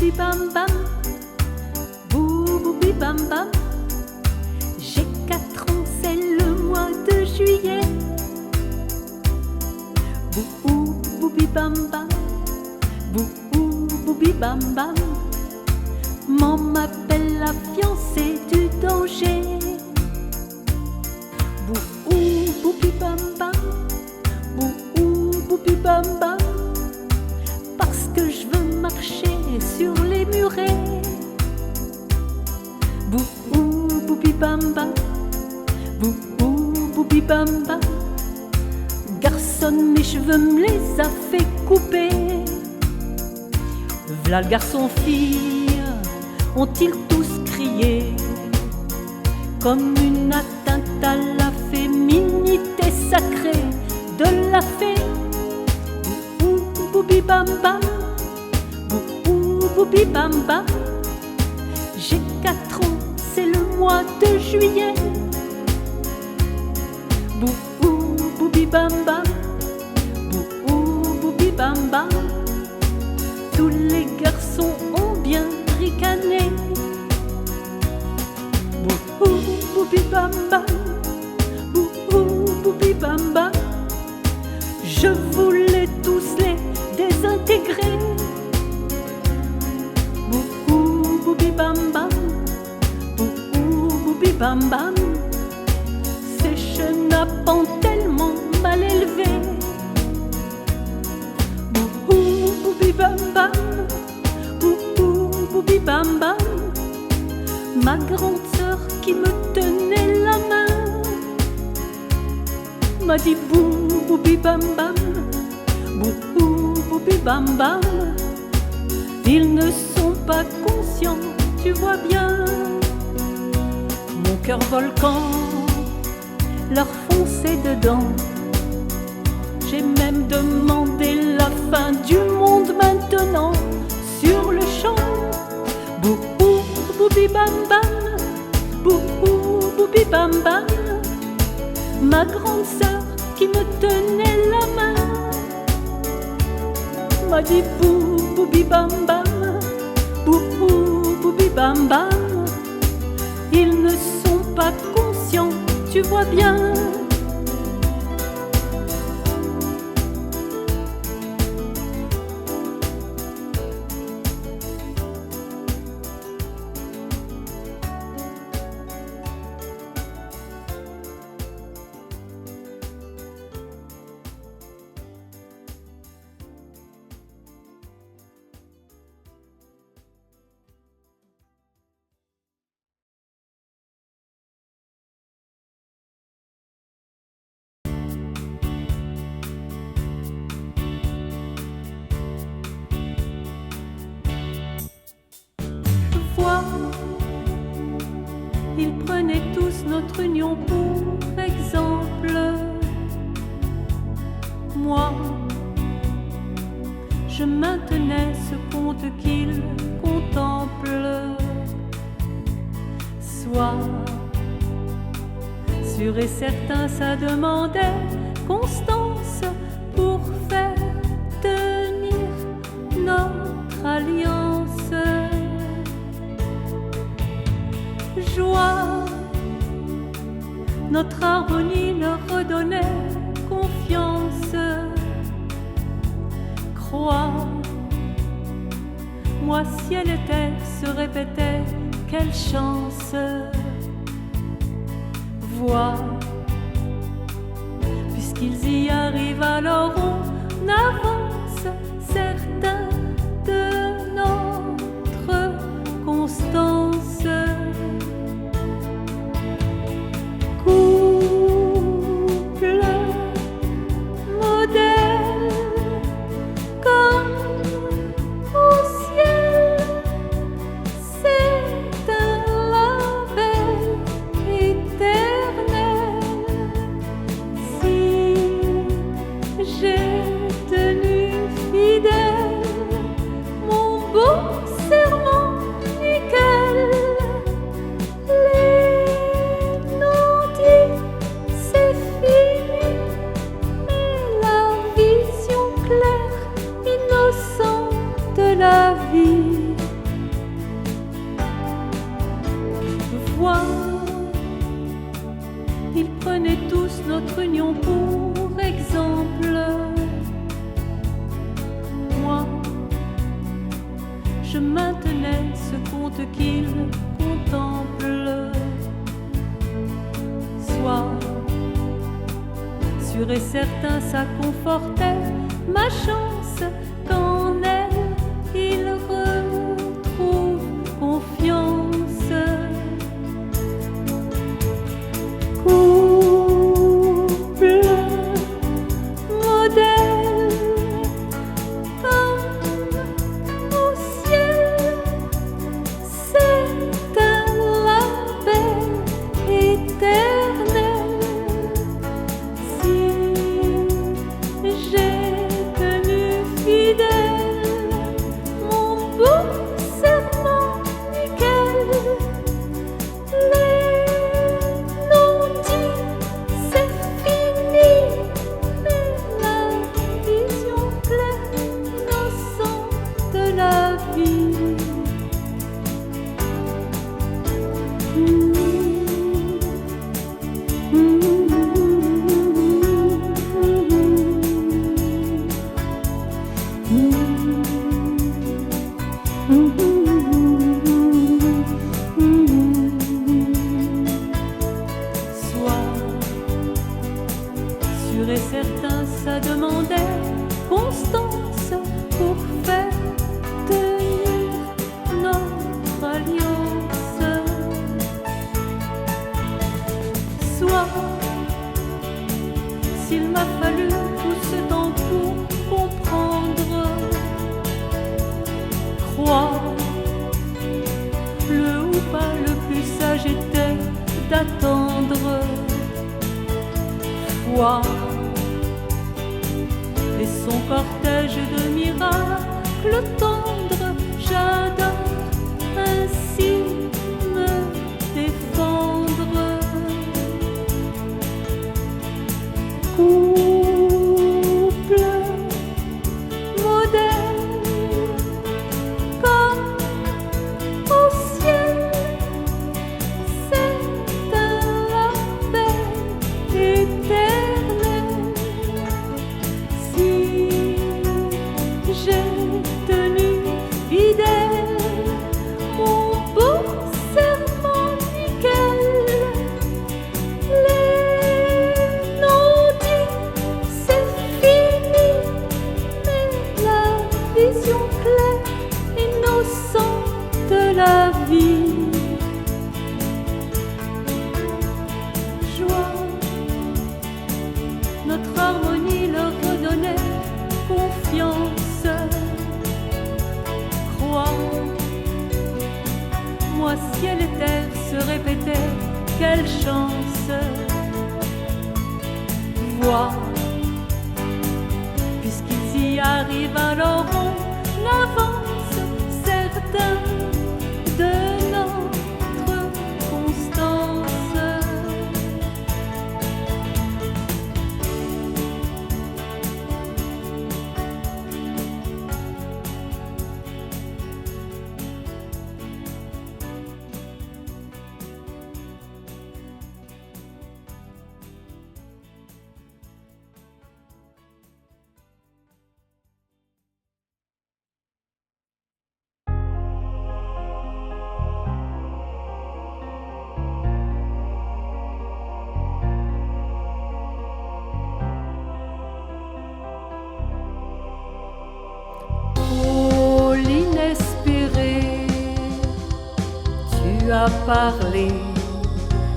boubi bam bam, boubi bam bam. J'ai 4 ans, c'est le mois de juillet. Boubi bam bam, boubi bam bam. Maman m'appelle la fiancée du danger. Boubi bam bam, boubi bam bam. Parce que je veux marcher sur les murets. Boubi bam bam, boubi bam bam. Garçon, mes cheveux me les a fait couper. V'là le garçon-fille, ont-ils tous crié, comme une atteinte à la féminité sacrée de la fée. Boubi bam bam, boubi bam bam. J'ai 4 ans, c'est le mois de juillet. Boubi bam bam, boubi bam bam. Tous les garçons ont bien ricané. Boubi bam bam, boubi bam bam. Je voulais tous les désintégrer. Boubi bam bam, boubi bam bam. Ces chenapans tellement mal élevés. Boubi bam bam, boubi bam bam. Ma grande sœur qui me tenait la main m'a dit boubi bam bam, boubi bam bam. Ils ne sont pas conscients, tu vois bien. Mon cœur volcan leur fonçait dedans. J'ai même demandé la fin du monde maintenant sur le champ. Boubi bam bam, boubi bam bam. Ma grande sœur qui me tenait la main m'a dit boubi bam bam, boubi bam bam. Ils ne sont pas conscients, tu vois bien. Ils prenaient tous notre union pour exemple. Moi, je maintenais ce conte qu'ils contemplent. Soit sûr et certain, ça demandait constance pour faire tenir notre alliance. Joie, notre harmonie leur redonnait confiance. Croix, moi ciel et terre se répétaient, quelle chance. Vois, puisqu'ils y arrivent, alors on avance, certain de notre constance. J'ai exemple. Moi, je maintenais ce conte qu'il contemple. Soit sûr et certain, ça confortait ma chance qu'en elle il retrouve confiance. Couple modèle, homme au ciel, c'est un label éternel. Si j'ai tenu fidèle mon beau serment nickel, les non-dits c'est fini, mais la vision claire, innocente de la vie. Soit sûr et certain, ça demandait constance pour faire tenir notre alliance. Soit s'il m'a fallu tout ce temps pour comprendre, croire le ou pas le plus sage était d'attendre. Foi et son cortège de miracles tendres, j'adore ainsi me défendre. Couple modèle, comme au ciel, c'est un label éternel. Si j'ai tenu fidèle mon beau serment nickel, les non-dits c'est fini, mais la vision claire, innocente de la vie. Joie, notre harmonie leur redonnait confiance. Croix, moi ciel et terre se répétaient, quelle chance. Vois, puisqu'ils y arrivent, alors on avance, certain de notre constance. Oh, l'inespéré, tu as parlé,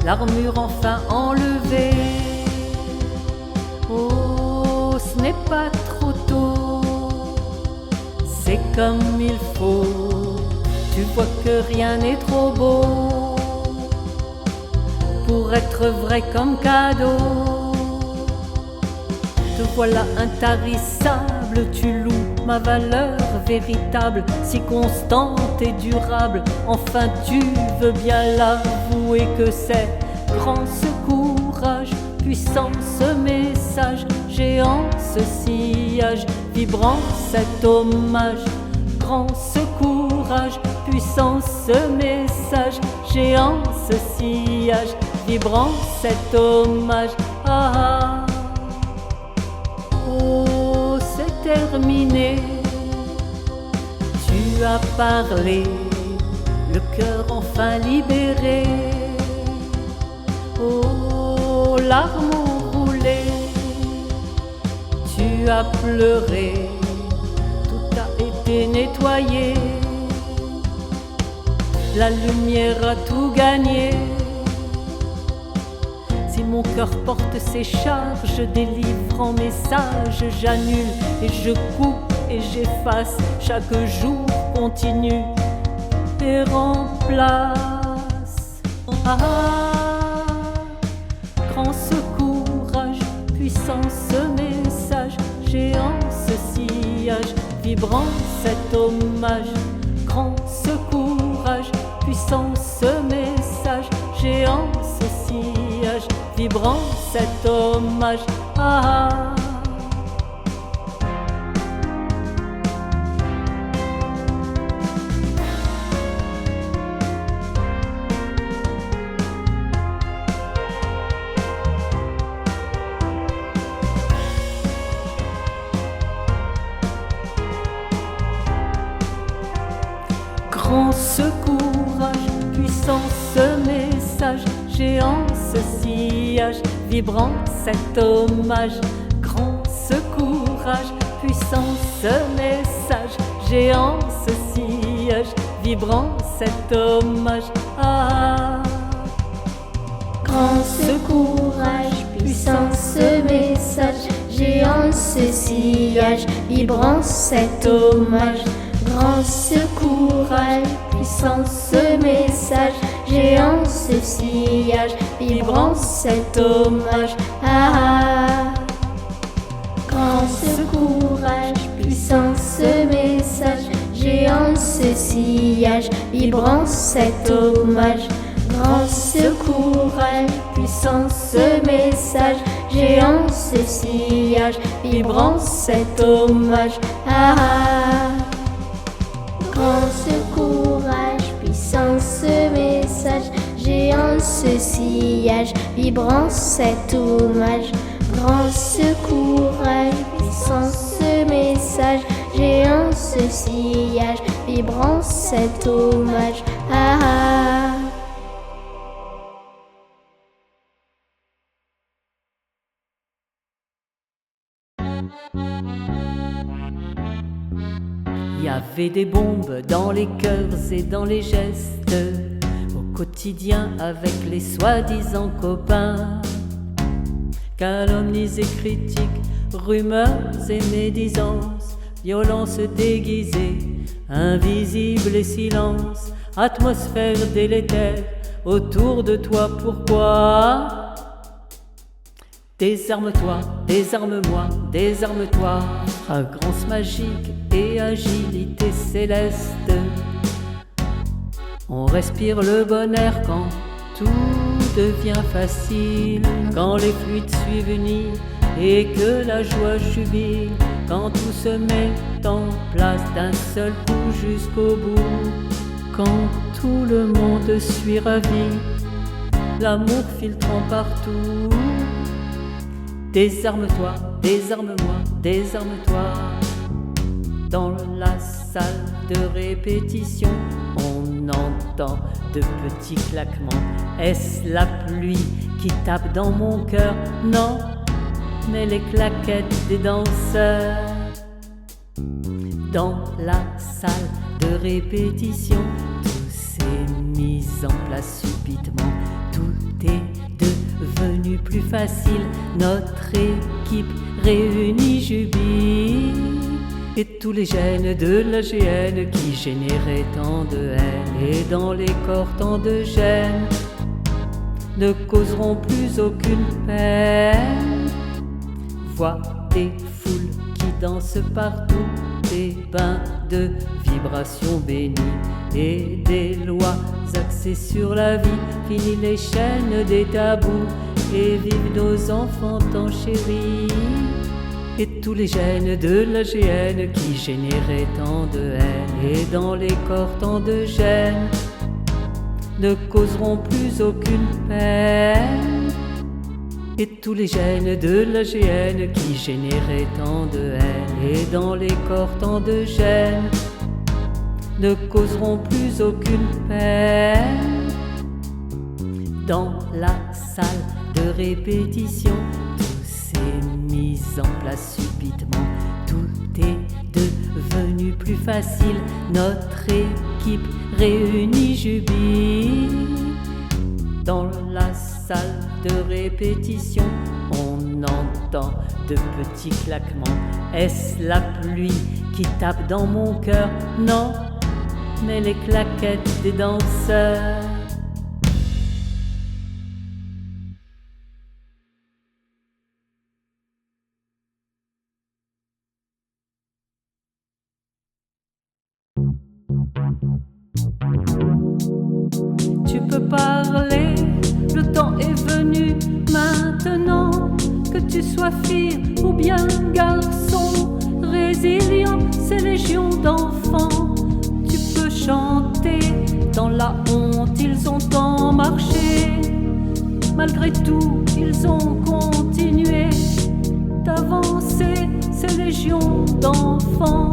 l'armure enfin enlevée. Oh, ce n'est pas trop tôt, c'est comme il faut. Tu vois que rien n'est trop beau pour être vrai comme cadeau. Te voilà intarissable, tu loues ma valeur véritable, si constante et durable. Enfin tu veux bien l'avouer que c'est grand ce courage, puissant ce message, géant ce sillage, vibrant cet hommage. Grand ce courage, puissant ce message, géant ce sillage, vibrant cet hommage. Ah, ah. terminé. Tu as parlé, le cœur enfin libéré. Oh, larmes ont roulé, tu as pleuré, tout a été nettoyé. La lumière a tout gagné. Si mon cœur porte ses charges, délivrant message, j'annule et je coupe et j'efface. Chaque jour continue et remplace. Ah, grand secourage, puissance, message, géance, sillage, vibrant cet hommage. Grand secourage, puissance, message, géance, sillage, vibrant cet hommage. Ah, grand secourage, puissance, message, géance, sillage, vibrant cet hommage. Grand secourage, puissance, message, géance, sillage, vibrant cet hommage. Ah, grand secourage, puissance, message, géance, sillage, vibrant cet hommage. Grand secourage, puissance, message, géance, sillage, vibrant cet hommage. Ah, grand secourage, puissance, message, géance, sillage, vibrant cet hommage. Grand secourage, puissance, message, géance, sillage, vibrant cet hommage. Ah, grand secourage, puissance, message, géance, sillage, vibrant cet hommage. Grand secourage, puissance, message, géance, sillage, vibrant cet hommage. Ah, il y avait des bombes dans les cœurs et dans les gestes, au quotidien avec les soi-disant copains. Calomnies et critiques, rumeurs et médisances, violence déguisée, invisible et silence, atmosphère délétère autour de toi. Pourquoi? Désarme-toi, désarme-moi, désarme-toi. Fragrance magique et agilité céleste. On respire le bon air quand tout devient facile, quand les fluides suivent unis et que la joie jubile, quand tout se met en place d'un seul coup jusqu'au bout, quand tout le monde suit ravi, l'amour filtrant partout. Désarme-toi, désarme-moi, désarme-toi. Dans la salle de répétition, on entend de petits claquements. Est-ce la pluie qui tape dans mon cœur? Non, mais les claquettes des danseurs. Dans la salle de répétition, tout s'est mis en place subitement. Tout est devenu plus facile, notre équipe réunie jubile. Et tous les gènes de l'AGN qui généraient tant de haine, et dans les corps tant de gènes, ne causeront plus aucune peine. Vois des foules qui dansent partout, des bains de vibrations bénies et des lois axées sur la vie. Fini les chaînes des tabous et vivent nos enfants tant chéris. Et tous les gènes de l'AGN qui généraient tant de haine, et dans les corps tant de gènes, ne causeront plus aucune peine. et tous les gènes de l'AGN qui généraient tant de haine. Et dans les corps tant de gènes ne causeront plus aucune peine. Dans la salle de répétition, tout s'est mis en place subitement. Tout est devenu plus facile, notre équipe réunie jubile. Dans la salle de répétition, on entend de petits claquements. Est-ce la pluie qui tape dans mon cœur? Non, mais les claquettes des danseurs. Tu peux parler, le temps est venu maintenant. Que tu sois fille ou bien garçon, résilient, ces légions d'enfants. Tu peux chanter, dans la honte ils ont tant marché. Malgré tout, ils ont continué d'avancer, ces légions d'enfants.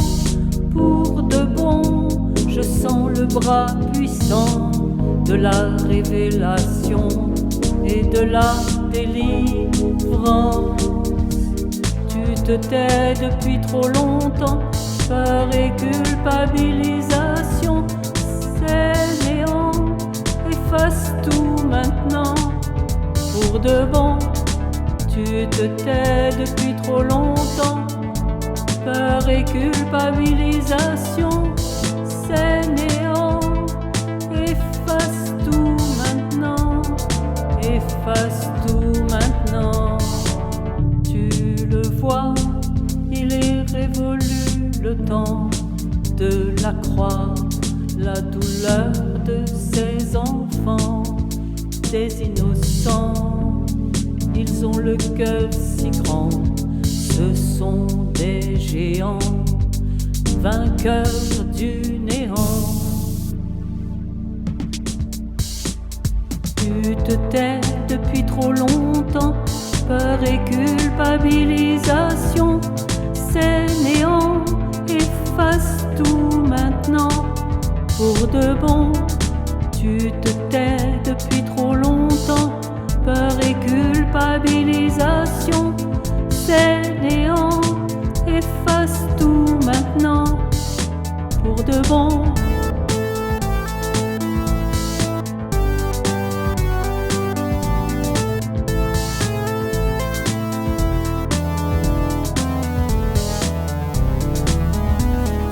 Pour de bon, je sens le bras puissant de la révélation et de la délivrance. Tu te tais depuis trop longtemps, peur et culpabilisation. C'est néant, efface tout maintenant. Pour de bon, tu te tais depuis trop longtemps, peur et culpabilisation. C'est néant, efface tout maintenant, efface tout maintenant. Tu le vois, il est révolu le temps de la croix, la douleur de ces enfants, des innocents. Ils ont le cœur si grand, ce sont des géants, vainqueurs du néant. Tu te tais depuis trop longtemps, peur et culpabilisation. C'est néant, efface tout maintenant. Pour de bon, tu te tais depuis trop longtemps, peur et culpabilisation. C'est néant, efface tout maintenant. Pour de bon.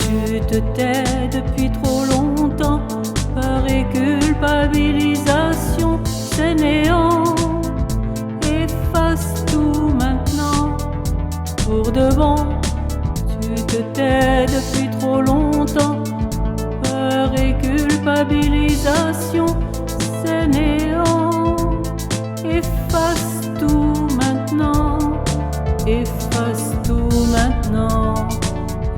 Tu te tais depuis trop longtemps, peur et culpabilisation. C'est néant, efface tout maintenant. Pour de bon, tu te tais depuis trop longtemps, peur et culpabilisation. C'est néant, efface tout maintenant, efface tout maintenant,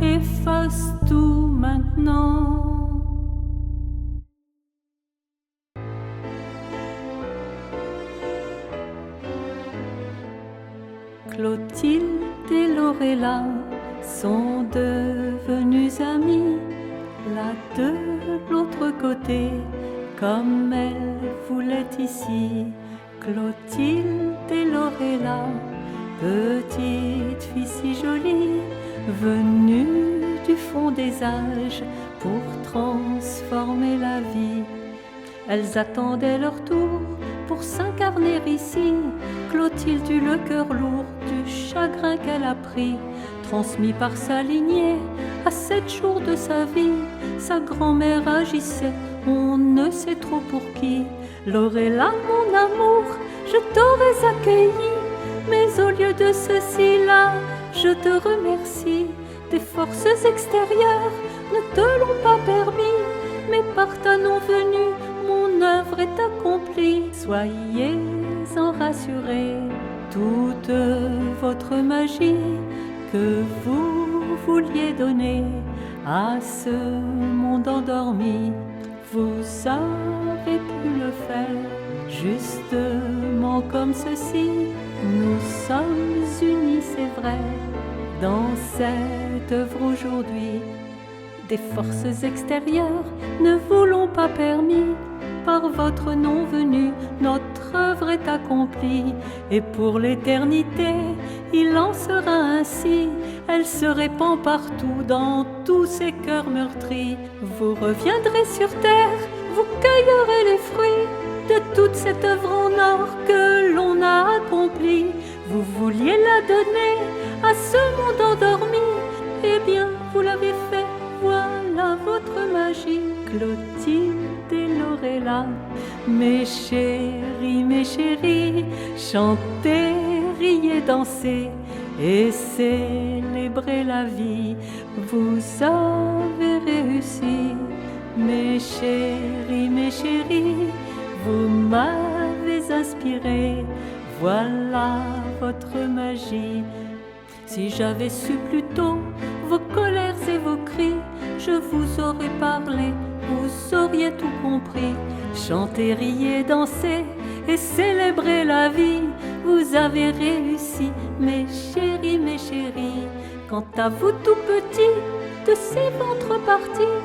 efface tout maintenant. Clotilde et Lorella sont devenues amies, l'un de l'autre côté, comme elles voulaient ici. Clotilde et Lorella, petite fille si jolie, venue du fond des âges pour transformer la vie. Elles attendaient leur tour pour s'incarner ici. Clotilde eut le cœur lourd du chagrin qu'elle a pris, transmis par sa lignée à 7 jours de sa vie. Sa grand-mère agissait, on ne sait trop pour qui. Lorella, mon amour, je t'aurais accueilli, mais au lieu de ceci-là, je te remercie. Tes forces extérieures ne te l'ont pas permis, mais par ta non-venue, mon œuvre est accomplie. Soyez-en rassurés, toute votre magie que vous vouliez donner à ce monde endormi, vous avez pu le faire justement comme ceci. Nous sommes unis, c'est vrai, dans cette œuvre aujourd'hui. Des forces extérieures ne vous l'ont pas permis. Par votre nom venu, notre œuvre est accomplie. Et pour l'éternité, il en sera ainsi. Elle se répand partout, dans tous ces cœurs meurtris. Vous reviendrez sur terre, vous cueillerez les fruits de toute cette œuvre en or que l'on a accomplie. Vous vouliez la donner à ce monde endormi. Eh bien, vous l'avez fait, voilà votre magie. Clotilde et Lorella, mes chéris, chantez, riez, dansez et célébrez la vie. Vous avez réussi, mes chéris, vous m'avez inspiré, voilà votre magie. Si j'avais su plus tôt vos colères et vos cris, je vous aurais parlé, vous auriez tout compris. Chantez, riez, dansez et célébrez la vie. Vous avez réussi, mes chéris. Quant à vous tout petits, de ces ventres partis,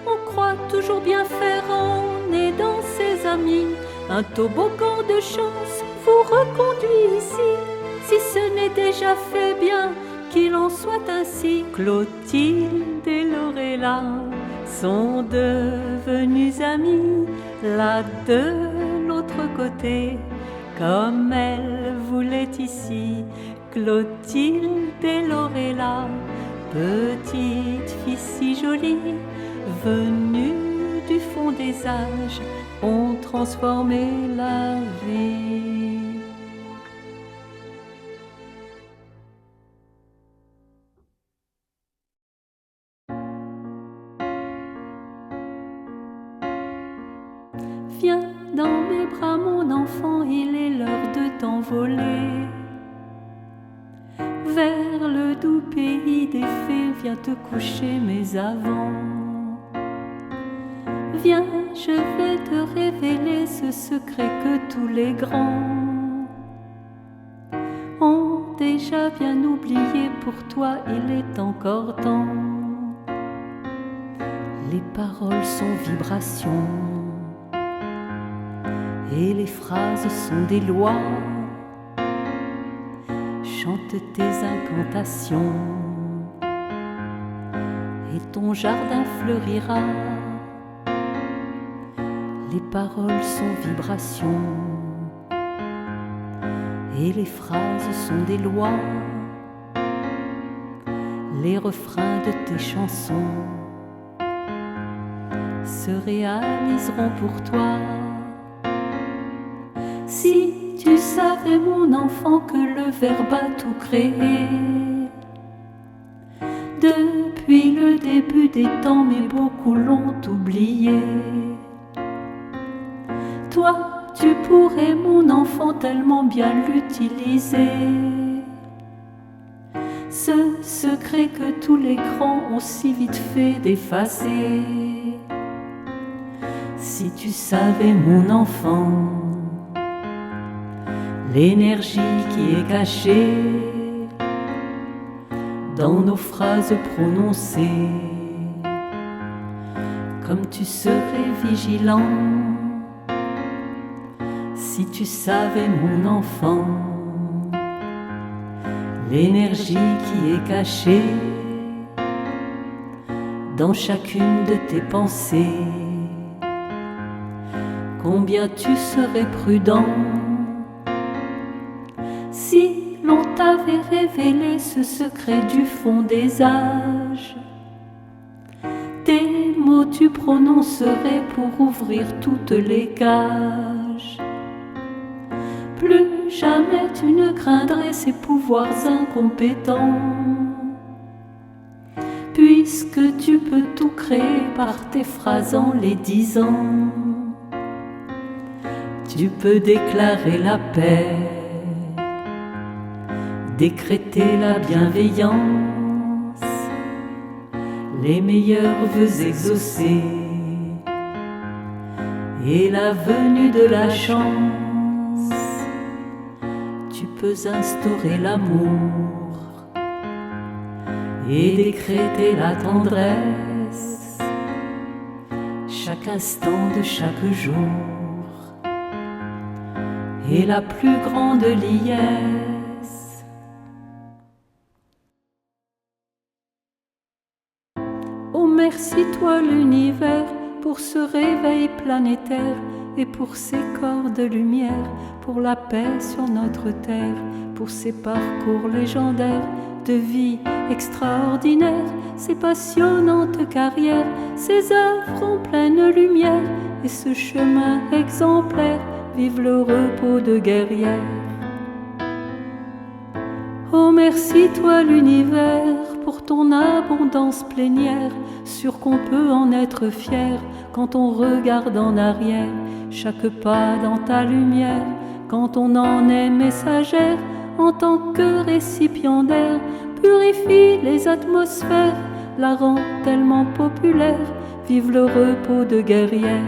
on croit toujours bien faire en aidant ses amis. Un toboggan de chance vous reconduit ici. Si ce n'est déjà fait, bien qu'il en soit ainsi. Clotilde et Lorella sont devenues amies, là de l'autre côté, comme elles voulaient ici. Clotilde et Lorella, petite fille si jolie, venue du fond des âges, ont transformé la vie. Viens dans mes bras, mon enfant, il est l'heure de t'envoler. Vers le doux pays des fées, viens te coucher, mais avant. Viens, je vais te révéler ce secret que tous les grands ont déjà bien oublié. Pour toi, il est encore temps. Les paroles sont vibrations et les phrases sont des lois. Chante tes incantations et ton jardin fleurira. Les paroles sont vibrations et les phrases sont des lois. Les refrains de tes chansons se réaliseront pour toi. Si tu savais, mon enfant, que le Verbe a tout créé depuis le début des temps, mais beaucoup l'ont oublié. Toi, tu pourrais, mon enfant, tellement bien l'utiliser. Ce secret que tous les grands ont si vite fait d'effacer. Si tu savais, mon enfant, l'énergie qui est cachée dans nos phrases prononcées, comme tu serais vigilant. Si tu savais, mon enfant, l'énergie qui est cachée dans chacune de tes pensées, combien tu serais prudent. Si l'on t'avait révélé ce secret du fond des âges, tes mots tu prononcerais pour ouvrir toutes les cages. Plus jamais tu ne craindrais ces pouvoirs incompétents, puisque tu peux tout créer par tes phrases en les disant. Tu peux déclarer la paix, décréter la bienveillance, les meilleurs vœux exaucés et la venue de la chance. Tu peux instaurer l'amour et décréter la tendresse chaque instant de chaque jour est la plus grande liesse. Oh merci toi l'univers pour ce réveil planétaire et pour ces corps de lumière, pour la paix sur notre terre, pour ces parcours légendaires de vie extraordinaire, ces passionnantes carrières, ces œuvres en pleine lumière et ce chemin exemplaire. Vive le repos de guerrière. Oh merci toi l'univers pour ton abondance plénière, sûr qu'on peut en être fier quand on regarde en arrière, chaque pas dans ta lumière, quand on en est messagère, en tant que récipiendaire, purifie les atmosphères, la rend tellement populaire, vive le repos de guerrière.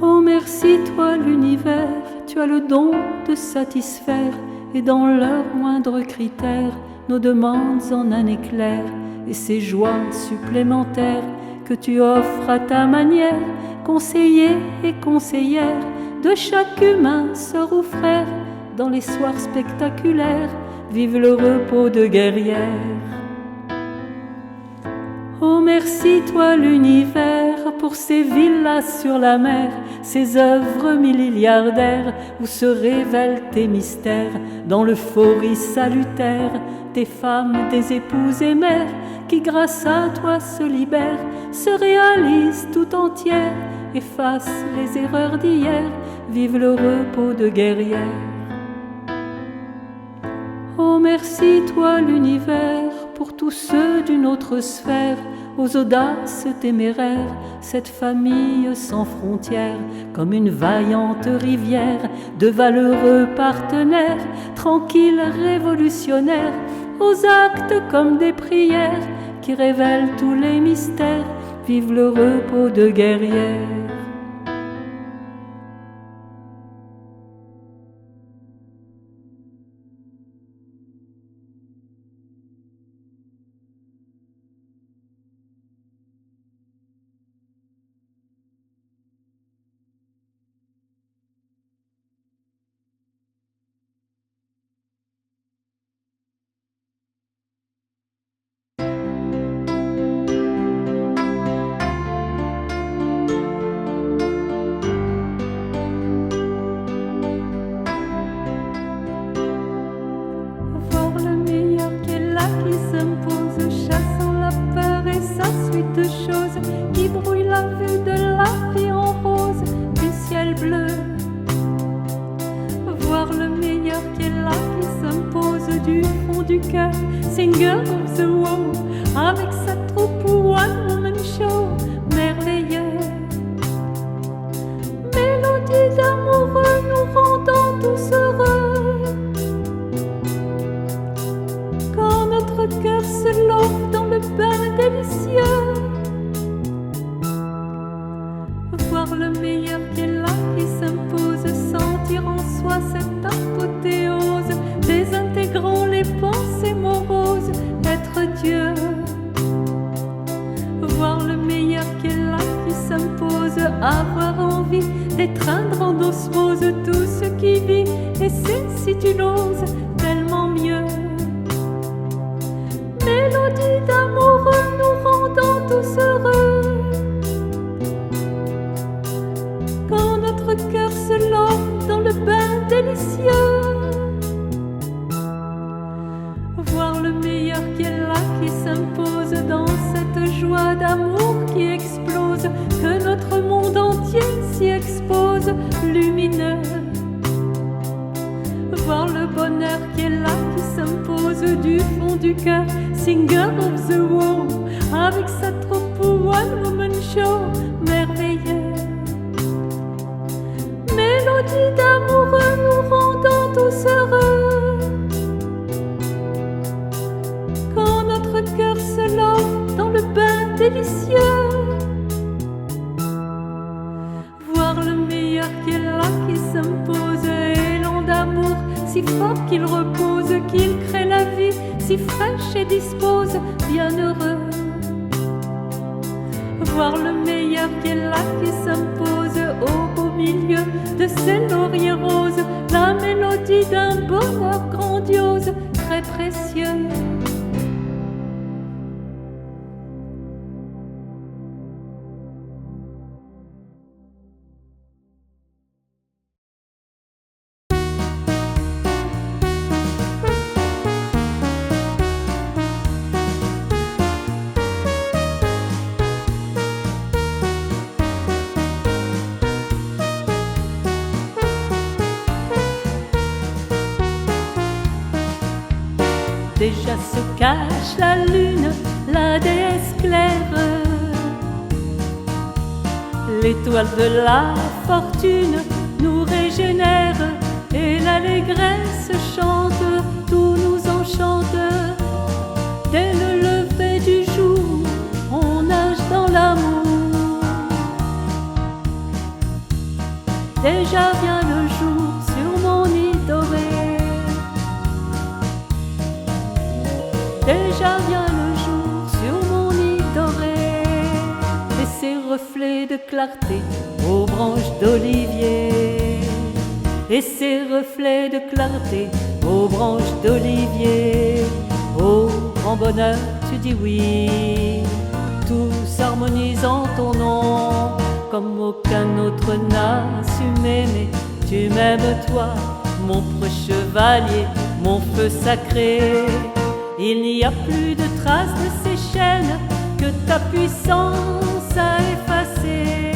Oh merci toi l'univers, tu as le don de satisfaire, et dans leurs moindres critères, nos demandes en un éclair, et ces joies supplémentaires que tu offres à ta manière, conseiller et conseillère de chaque humain, sœur ou frère, dans les soirs spectaculaires, vive le repos de guerrière. Oh merci toi l'univers pour ces villas sur la mer, ces œuvres milliardaires où se révèlent tes mystères, dans l'euphorie salutaire des femmes, des épouses et mères qui grâce à toi se libèrent, se réalisent tout entières, effacent les erreurs d'hier, vive le repos de guerrière. Oh merci toi l'univers pour tous ceux d'une autre sphère, aux audaces téméraires, cette famille sans frontières, comme une vaillante rivière de valeureux partenaires, tranquilles révolutionnaires, aux actes comme des prières qui révèlent tous les mystères, vive le repos de guerrière. Singer of the World, avec sa troupe One Woman Show merveilleux. Mélodie d'amoureux nous rendant tous heureux. Quand notre cœur se love dans le bain délicieux. Voir le meilleur qui est là, qui s'impose, sentir en soi cette apothéose, désintégrant les pensées moroses, être Dieu. Voir le meilleur qui est là, qui s'impose, avoir envie d'étreindre en osmose tout ce qui vit, et c'est si tu l'oses tellement mieux. Mélodie d'amoureux nous rendant tous heureux. Quand notre cœur se love dans le bain délicieux. Voir le meilleur qui est là, qui s'impose dans cette joie d'amour qui explose, que notre monde entier s'y expose, lumineux. Voir le bonheur qui est là, qui s'impose du fond du cœur, singer of the world, avec sa troupe One Woman Show merveilleux. Mélodie d'amoureux nous rendant tous heureux. Quand notre cœur se love dans le bain délicieux. Voir le meilleur qui est là, qui s'impose, élan qu'il crée la vie si fraîche et dispose, bienheureux. Voir le meilleur qui est là, qui s'impose au beau milieu de ces lauriers roses, la mélodie d'un bonheur grandiose, très précieux. Déjà se cache la lune, la déesse claire, l'étoile de la fortune nous régénère, et l'allégresse chante, tout nous enchante. Dès le lever du jour, on nage dans l'amour. Déjà vient le jour sur mon nid doré. Déjà vient le jour sur mon nid doré, et ses reflets de clarté aux branches d'olivier, et ses reflets de clarté aux branches d'olivier. Ô grand bonheur, tu dis oui, tout s'harmonise en ton nom, comme aucun autre n'a su m'aimer. Tu m'aimes toi, mon preux chevalier, mon feu sacré. Il n'y a plus de traces de ces chaînes que ta puissance a effacées.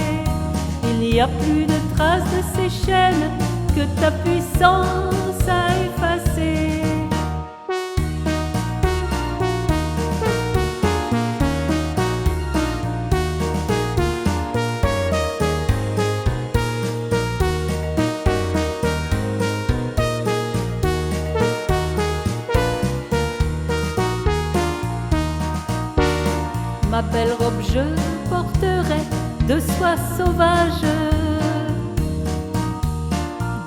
Il n'y a plus de traces de ces chaînes que ta puissance a effacées. Ma belle robe je porterai de soie sauvage,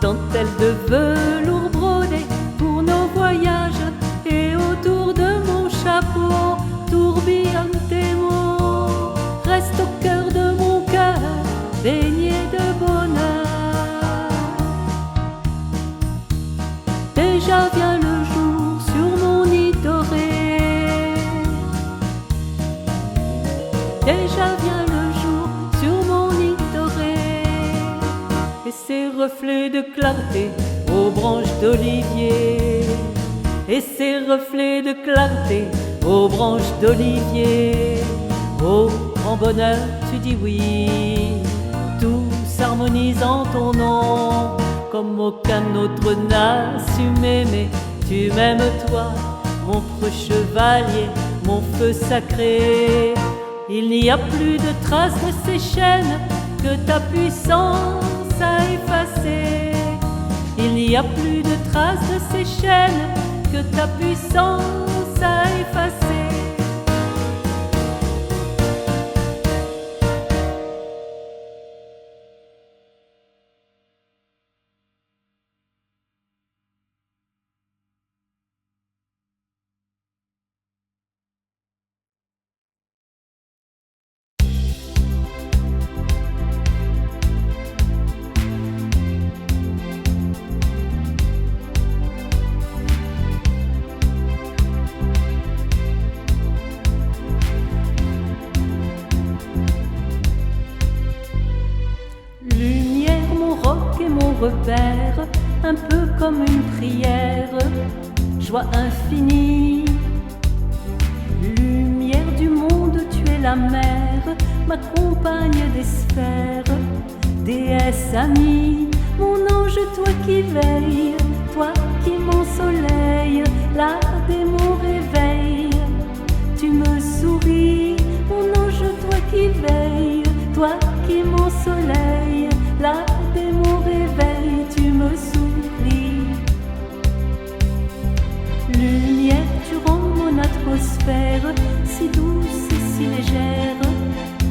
dentelle de velours brodé pour nos voyages, et autour de mon chapeau tourbillonnent tes mots. Reste au cœur de mon cœur, baigné de bonheur. Déjà vient le jour sur mon nid doré. Déjà vient le jour sur mon nid doré, et ses reflets de clarté aux branches d'olivier, et ses reflets de clarté aux branches d'olivier. Ô grand bonheur, tu dis oui, tout s'harmonise en ton nom, comme aucun autre n'a su m'aimer. Tu m'aimes toi, mon preux chevalier, mon feu sacré. Il n'y a plus de traces de ces chaînes que ta puissance a effacées. Il n'y a plus de traces de ces chaînes que ta puissance a effacées. Repère, un peu comme une prière, joie infinie, lumière du monde, tu es la mère, ma compagne des sphères, déesse amie, mon ange, toi qui veilles, toi qui m'ensoleille, l'art des mon réveil, tu me souris, mon ange, toi qui veilles, toi qui m'ensoleille, l'art des mon réveil, tu me souris. Lumière, tu rends mon atmosphère si douce et si légère,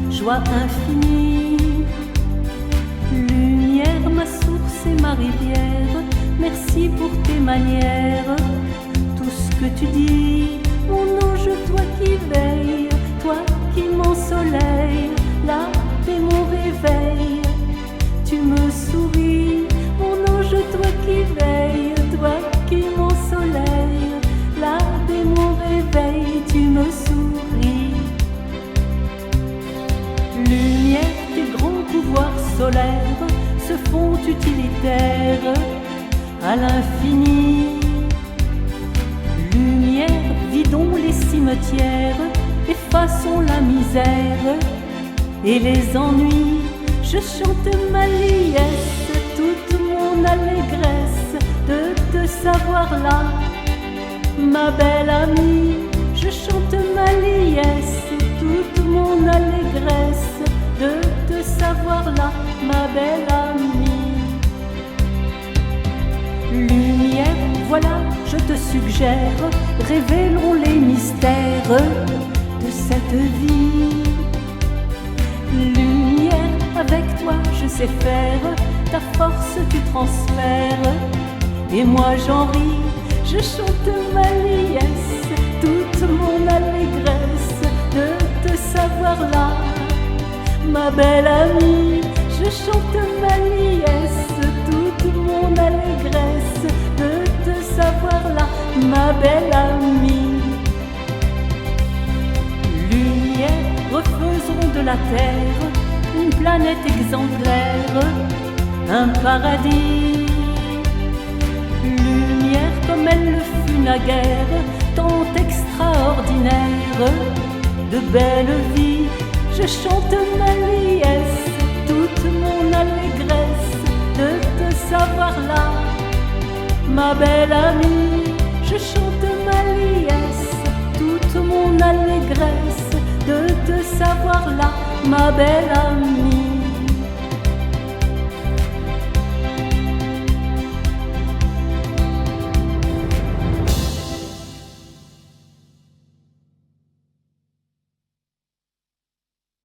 joie infinie. Lumière, ma source et ma rivière, merci pour tes manières, que tu dis, mon ange, toi qui veilles, toi qui m'ensoleilles, là dès mon réveil, tu me souris, mon ange, toi qui veilles, toi qui m'ensoleilles, là dès mon réveil, tu me souris. Lumière, tes grands pouvoirs solaires se font utilitaires à l'infini. Lumière, vidons les cimetières, effaçons la misère et les ennuis. Je chante ma liesse, toute mon allégresse de te savoir là, ma belle amie. Je chante ma liesse, toute mon allégresse de te savoir là, ma belle amie. Lumière, voilà, je te suggère, révélons les mystères de cette vie. Lumière, avec toi je sais faire, ta force tu transfères, et moi j'en ris, je chante ma liesse, toute mon allégresse de te savoir là, ma belle amie. Je chante ma liesse, toute mon allégresse de te savoir là, ma belle amie. Lumière, refaisons de la terre une planète exemplaire, un paradis. Lumière comme elle le fut naguère, tant extraordinaire, de belle vie. Je chante ma liesse, toute mon allégresse de te savoir là, ma belle amie. Je chante ma liesse, toute mon allégresse de te savoir là, ma belle amie.